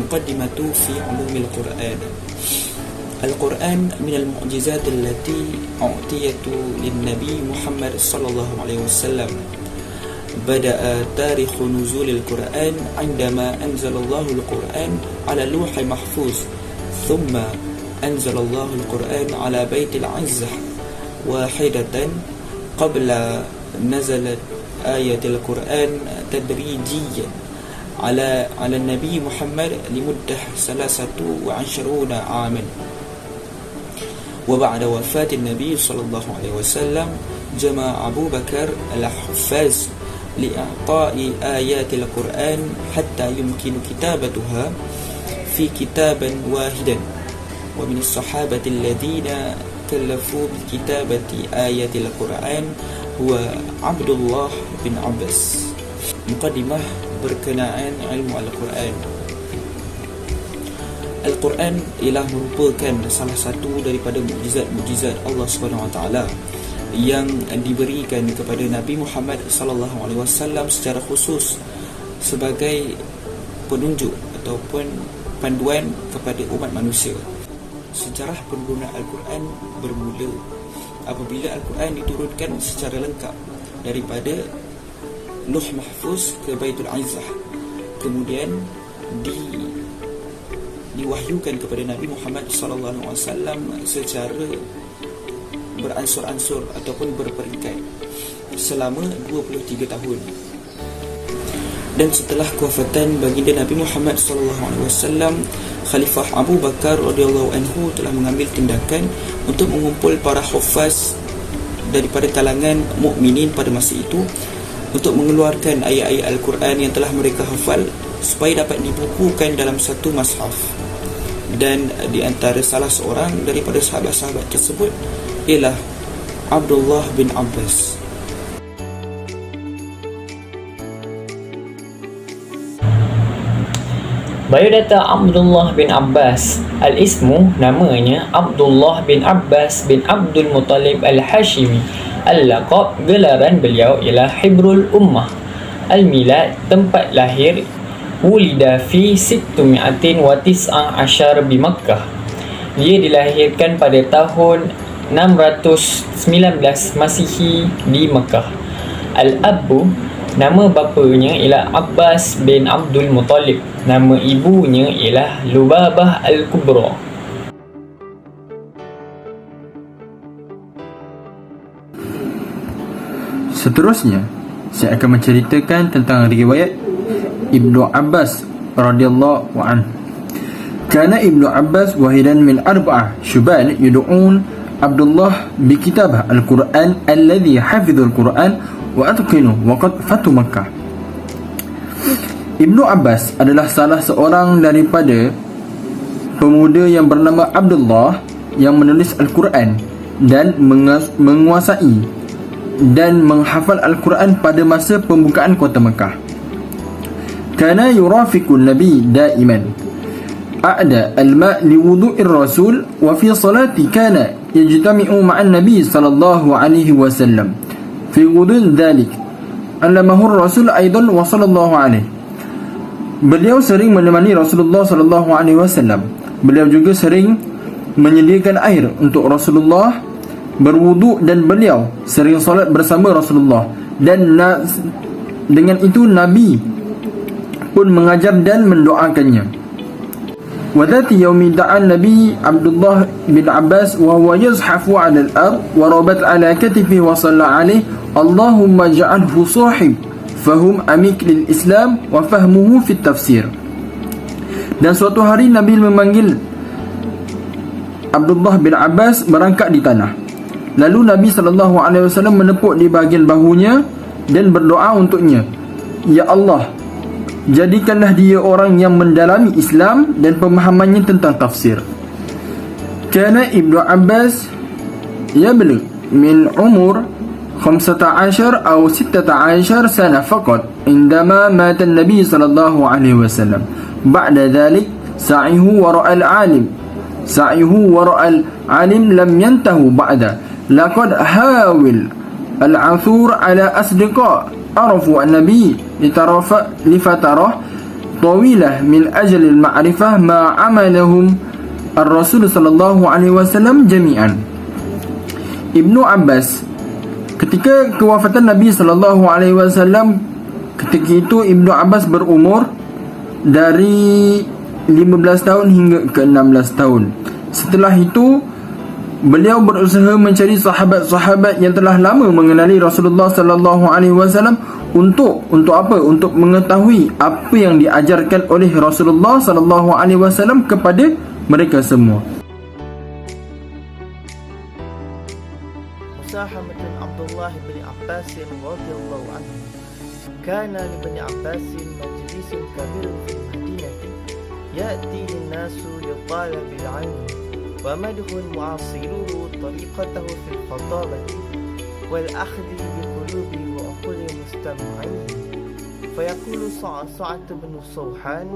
مقدمة في علوم القرآن. القرآن من المعجزات التي أعطيت للنبي محمد صلى الله عليه وسلم. بدأ تاريخ نزول القرآن عندما أنزل الله القرآن على لوح محفوظ، ثم أنزل الله القرآن على بيت العزة واحدة، قبل نزلت آية القرآن تدريجيا على النبي محمد لمدة 23 عاما. وبعد وفاة النبي صلى الله عليه وسلم جمع أبو بكر الحفاظ لإعطاء آيات القرآن حتى يمكن كتابتها في كتاب واحد. ومن الصحابة الذين كلفوا بكتابة آيات القرآن هو عبد الله bin Abbas. Muqaddimah berkenaan ilmu Al-Quran. Al-Quran ialah merupakan salah satu daripada mukjizat Allah SWT yang diberikan kepada Nabi Muhammad SAW secara khusus sebagai penunjuk ataupun panduan kepada umat manusia. Sejarah penurunan Al-Quran bermula apabila Al-Quran diturunkan secara lengkap daripada Luh Mahfuz ke Baitul Izzah, kemudian diwahyukan kepada Nabi Muhammad SAW secara beransur-ansur ataupun berperingkat selama 23 tahun. Dan setelah kewafatan baginda Nabi Muhammad SAW, Khalifah Abu Bakar radhiyallahu anhu telah mengambil tindakan untuk mengumpul para hufaz daripada kalangan mukminin pada masa itu untuk mengeluarkan ayat-ayat Al-Quran yang telah mereka hafal supaya dapat dibukukan dalam satu mushaf. Dan di antara salah seorang daripada sahabat-sahabat tersebut ialah Abdullah bin Abbas. Biodata Abdullah bin Abbas. Al-ismu, namanya Abdullah bin Abbas bin Abdul Muttalib Al-Hashimi. Al-laqab, gelaran beliau ialah Hibrul Ummah. Al-milad, tempat lahir, wulida fi 619 bi Makkah. Dia dilahirkan pada tahun 619 Masihi di Makkah. Al-abu, nama bapanya ialah Abbas bin Abdul Muttalib. Nama ibunya ialah Lubabah Al-Kubra. Seterusnya, saya akan menceritakan tentang riwayat Ibnu Abbas radhiyallahu anhu. Kana Ibnu Abbas wahidan min arba'ah syuban yud'un Abdullah bi kitabah al-Quran alladhi hafidhul Quran wa atqinu wa qad fatu Makkah. Ibnu Abbas adalah salah seorang daripada pemuda yang bernama Abdullah yang menulis Al-Quran dan menguasai dan menghafal Al-Quran pada masa pembukaan kota Mekah. Kana yurafiqun Nabi daiman. A'da al-ma' li wudu'ir Rasul wa fi salati kana yajtami'u ma'an Nabi sallallahu alaihi wasallam. Fi wudun dhalik allamahu Rasul aidan wa sallallahu alaihi. Beliau sering menemani Rasulullah sallallahu alaihi wasallam. Beliau juga sering menyediakan air untuk Rasulullah berwuduk dan beliau sering solat bersama Rasulullah, dan dengan itu Nabi pun mengajar dan mendoakannya. Wa dhati yaumi da'a Nabi Abdullah bin Abbas wa huwa yazhafu 'ala al-ard wa rabat 'ala katifihi wa shalla 'alaihi Allahumma ja'alhu sahib fahum amik lil Islam wa fahmuhu fi tafsir. Dan suatu hari Nabi memanggil Abdullah bin Abbas merangkak di tanah. Lalu Nabi SAW menepuk di bahagian bahunya dan berdoa untuknya, Ya Allah, jadikanlah dia orang yang mendalami Islam dan pemahamannya tentang tafsir. Kana Ibnu Abbas yablugh min umur 15 atau 16 sana faqat indama mata Nabi sallallahu alaihi wasallam. Ba'da dhalik sa'ihu wara'a al-alim. Sa'ihu wara'a al-alim lam yantahu ba'da. Laqad hawil al-'athur ala asdiqa arafu an-nabi lifatarah طويلة من أجل المعرفة ما عملهم الرسول صلى الله عليه وسلم جميعا. Ibnu Abbas, ketika kewafatan Nabi sallallahu alaihi wasallam, ketika itu Ibnu Abbas berumur dari 15 tahun hingga ke 16 tahun. Setelah itu beliau berusaha mencari sahabat-sahabat yang telah lama mengenali Rasulullah sallallahu alaihi wasallam untuk apa? Untuk mengetahui apa yang diajarkan oleh Rasulullah sallallahu alaihi wasallam kepada mereka semua. مساهمة عبد الله بن عباس رضي الله عنه. كان لابن عباس مجلس كبير في المدينة يأتيه الناس لطالب العلم ومدح معاصروه طريقته في الخطابة والأخذ بقلوب وعقول مستمعيه. فيقول صعصعة بن صوحان: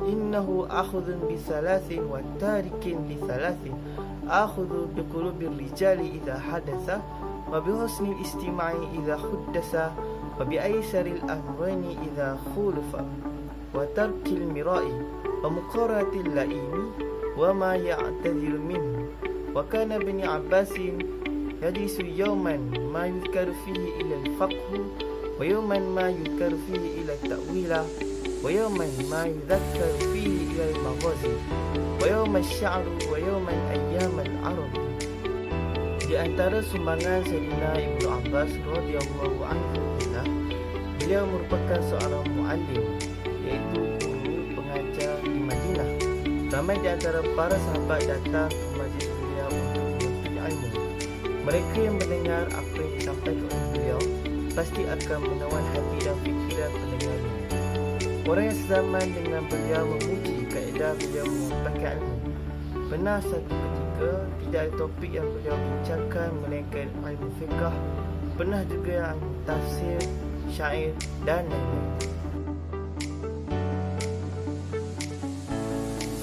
إنه أخذ بثلاث وتارك لثلاث، آخذ بقلوب الرجال إذا حدث، وبحسن الاستماع إذا حدث، وبأيسر الأمرين إذا خولف، وترك المراء ومقارنة اللئيم وما يعتذر منه. وكان ابن عباس يجلس يوما ما يذكر فيه إلى الفقه، ويوما ما يذكر فيه إلى التأويل، ويوما ما يذكر فيه إلى المغازي، ويوم الشعر، ويوما أيام العرب. Di antara sumbangan Sayyidina Ibnu Abbas radhiyallahu anhu ialah beliau merupakan seorang muallim, iaitu guru pengajar di Madinah. Ramai di antara para sahabat datang ke majlis beliau untuk menuntut ilmu. Mereka yang mendengar apa yang disampaikan oleh beliau pasti akan menawan hati dan fikiran pendengarnya. Orang yang sezaman dengan beliau memuji kaedah beliau menyampaikan ilmu. Pernah satu ketika tidak ada topik yang beliau bincangkan melainkan ilmu fiqh. Pernah juga yang tafsir, syair dan lain-lain.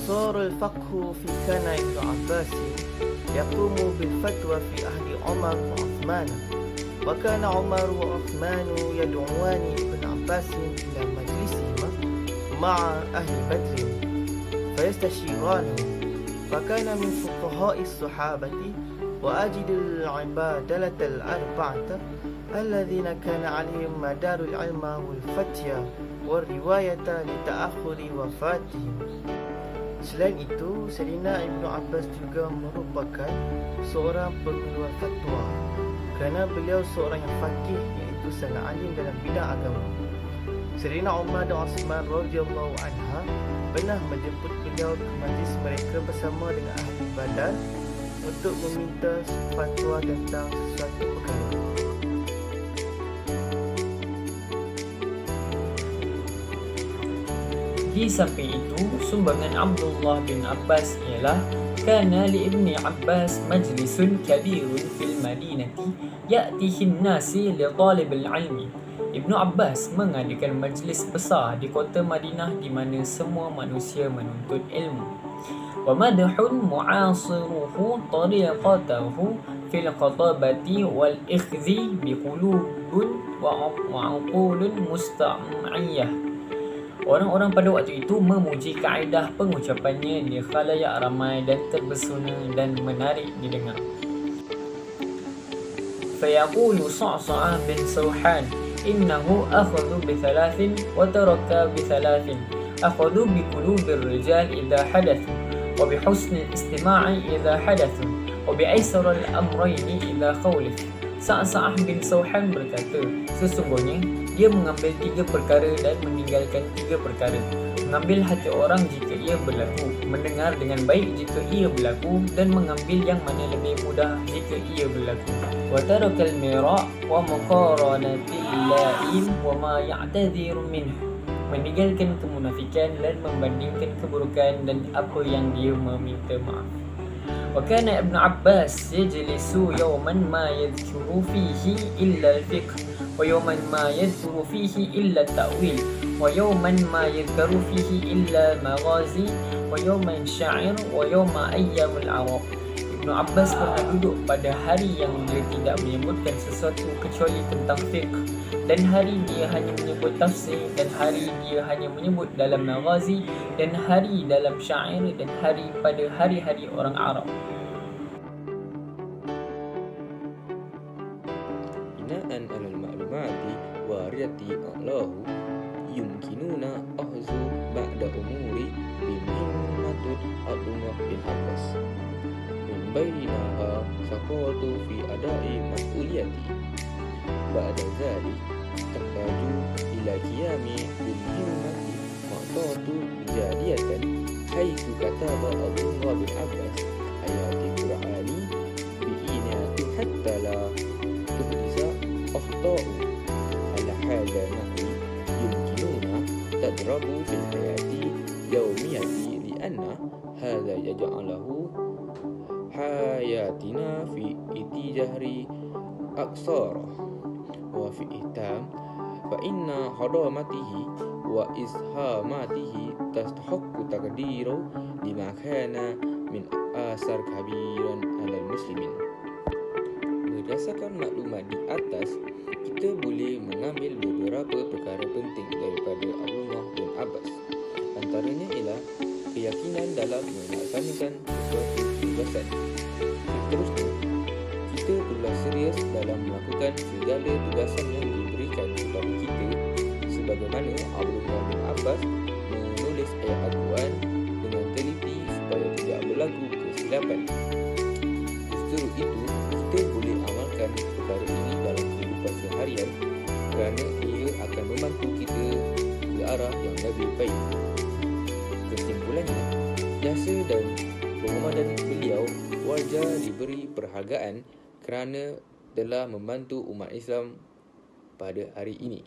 صار الفقه في كان ابن عباس يقوم بالفتوى في عهد عمر وعثمان، وكان عمر وعثمان يدعوان ابن عباس إلى مجلسهما مع أهل بدر فيستشيرانه. فكان من فقهاء الصحابة وأجد العبادلة الأربعة الذين كان عليهم مدار العلم والفتيا والرواية لتأخر وفاتهم. Selain itu, Sayyidina Ibnu Abbas juga merupakan seorang pengeluar fatwa kerana beliau seorang yang faqih, iaitu sangat alim dalam bidang agama. Sayyidina Umar dan Uthman radhiyallahu anha pernah menjemput beliau ke majlis mereka bersama dengan ahli Badar untuk meminta fatwa tentang sesuatu perkara. Di samping itu, sumbangan Abdullah bin Abbas ialah kana li ibni Abbas majlisun kabirun fil madinati ya'tihi an-nasi li talib al-ilmi. Ibnu Abbas mengadakan majlis besar di kota Madinah di mana semua manusia menuntut ilmu. Wa madhun mu'asiruhu tariqatahu fil khatabati wal ikhdhi bi qulubun wa aqulun musta'miyah. Orang-orang pada waktu itu memuji kaedah pengucapannya di khalayak ramai dan terbesuna dan menarik didengar. Fayaqulu Sa'sa'ah bin Sawhan innahu akhadhu bi thalathin wa taraka bi thalathin. Akhadhu bi qulubi ar-rijal idha hadathu wa bi husni al-istima'i idha hadathu wa bi aysar al-amrayn idha khawlif. Sa'sa'ah bin Sawhan berkata, sesungguhnya dia mengambil 3 perkara dan meninggalkan 3 perkara. Mengambil hati orang jika ia berlaku, mendengar dengan baik jika ia berlaku, dan mengambil yang mana lebih mudah jika ia berlaku. Wa tarakal mira' wa muqaranatil la'im wa ma ya'tadhiru minhu. Meninggalkan kemunafikan dan membandingkan keburukan dan apa yang dia meminta maaf. وكان ابن عباس يجلس يوما ما يذكر فيه إلا الفقه ويوما ما يذكر فيه إلا التأويل ويوما ما يذكر فيه إلا المغازي ويوما شاعر ويوم أيام العرب. Ibnu Abbas pernah duduk pada hari yang dia tidak menyebutkan sesuatu kecuali tentang fiqh, dan hari dia hanya menyebut tafsir, dan hari dia hanya menyebut dalam maghazi, dan hari dalam syair, dan hari pada hari-hari orang Arab. Binaan alal ma'lumati wariyati Allahu yumkinuna ahzu ba'da umuri bimhimmatul Abdullah bin Abbas min bainaha saqatu fi adai mas'uliyati ba'da zalik tahtaju ila qiyami bimhimmati ma'tatu jadiyatan haitsu kataba Abdullah bin Abbas ayati Qur'ani bi'inati hatta la tuhdisa akhta'u ala hadha nahwi yumkinuna tadrabu fil hayati yawmiyati lianna hadha yaj'alahu hayatina fi itijahri aksara wa fi ihtam fa inna hadamatihi wa ishamatihi tastahaqqu taqdiru lima kana min asar kabiran alal muslimin. Berdasarkan maklumat di atas, kita boleh mengambil beberapa perkara penting daripada Abdullah bin Abbas. Antaranya ialah keyakinan dalam melaksanakan sesuatu tugasan. Seterusnya, kita perlulah serius dalam melakukan segala tugasan yang diberikan kepada kita, sebagaimana Abdullah bin Abbas menulis ayat Al-Quran dengan teliti supaya tidak berlaku kesilapan. Justru itu, kita boleh amalkan perkara ini dalam kehidupan seharian kerana ia akan membantu kita ke arah yang lebih baik. Kesimpulannya, jasa dan pengumadan beliau wajar diberi perhargaan kerana telah membantu umat Islam pada hari ini.